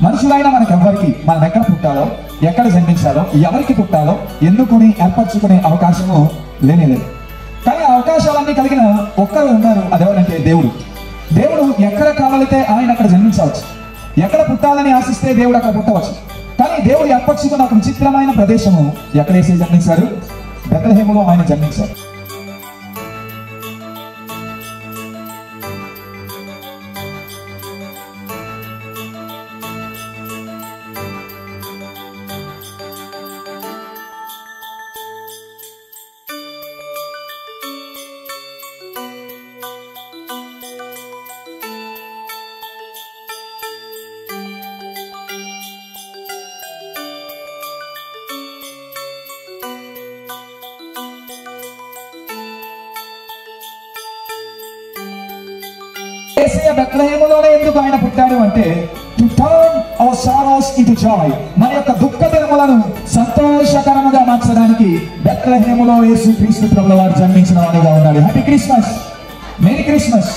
మనుషులైనా మనకెవ్వరికి మనం ఎక్కడ పుట్టాలో, ఎక్కడ జన్మించాలో, ఎవరికి పుట్టాలో ఎన్నుకొని ఏర్పరచుకునే అవకాశము లేనేలేదు. కానీ ఆ అవకాశాలన్నీ కలిగిన ఒక్కరు ఉన్నారు, అదెవరంటే దేవుడు. దేవుడు ఎక్కడ కావాలితే ఆయన అక్కడ జన్మించవచ్చు, ఎక్కడ పుట్టాలని ఆశిస్తే దేవుడు అక్కడ పుట్టవచ్చు. కానీ దేవుడు ఏర్పరచుకున్న ఒక విచిత్రమైన ప్రదేశము ఎక్కడేసి జన్మించారు? బెత్లెహేములో ఆయన జన్మించారు. యేసయ్య బెత్లెహేములోనే ఎందుకు ఆయన పుట్టాడు అంటే, to turn our sorrows into joy, మన యొక్క దుఃఖ దినములను సంతోషకరముగా మార్చడానికి బెత్లెహేములో యేసుక్రీస్తు ప్రభువు వారు జన్మించిన వాడిగా ఉన్నాడు. Happy Christmas, merry Christmas.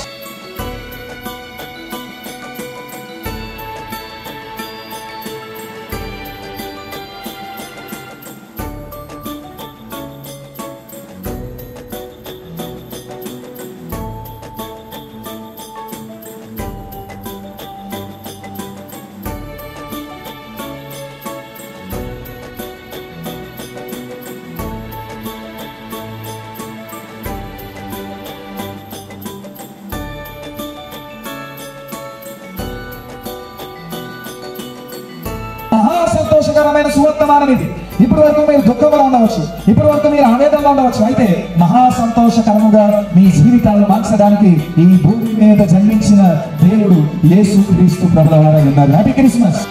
మహా సంతోషకరమైన సువర్తమానం ఇది. ఇప్పటి వరకు మీరు దుఃఖంలో ఉండవచ్చు, ఇప్పటి వరకు మీరు ఆవేదనలో ఉండవచ్చు, అయితే మహా సంతోషకరముగా మీ జీవితాలను మార్చడానికి ఈ భూమి మీద జన్మించిన దేవుడు యేసుక్రీస్తు ప్రభువు వారై ఉన్నారు. Happy Christmas.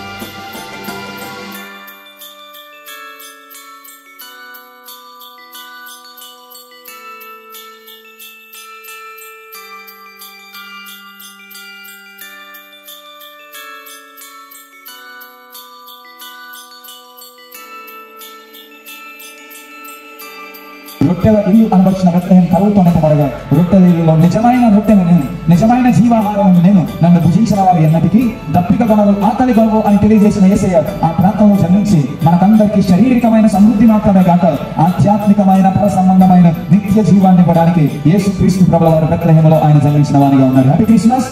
రొట్టెల ఇల్లు అనబడిన బెత్లెహేము కరువుతో నింపబడగా, రొట్టెల ఇల్లులో నిజమైన రొట్టెను నేను, నిజమైన జీవాహారం నేను, నన్ను భుజించిన వారు ఎన్నటికీ దప్పిక కొనరు, ఆకలి కొనరు అని తెలియజేసిన యేసయ్య ఆ ప్రాంతంలో జన్మించి మనకందరికీ శారీరకమైన సమృద్ధి మాత్రమే కాక ఆధ్యాత్మికమైన పర సంబంధమైన నిత్య జీవాన్ని ఇవ్వడానికి యేసుక్రీస్తు ప్రభువు వారు బెత్లెహేములో ఆయన జన్మించిన వారిగా ఉన్నారు. Happy Christmas.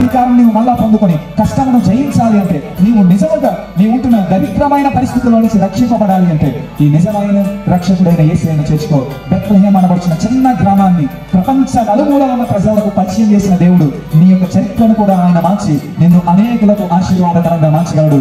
అధికారం నీవు మళ్ళా పొందుకొని కష్టమును జయించాలి అంటే, నీవు నిజముగా నీవు ఉంటున్న దరిద్రమైన పరిస్థితుల్లో నుంచి రక్షింపబడాలి అంటే ఈ నిజమైన రక్షకుడైన యేసయ్యను చేర్చుకో. బెత్లెహేము అనబడిన చిన్న గ్రామాన్ని ప్రపంచ నలుమూలల ఉన్న ప్రజలకు పరిచయం చేసిన దేవుడు నీ యొక్క చరిత్రను కూడా ఆయన మార్చి నిన్ను అనేకులకు ఆశీర్వాదకరంగా మార్చగలడు.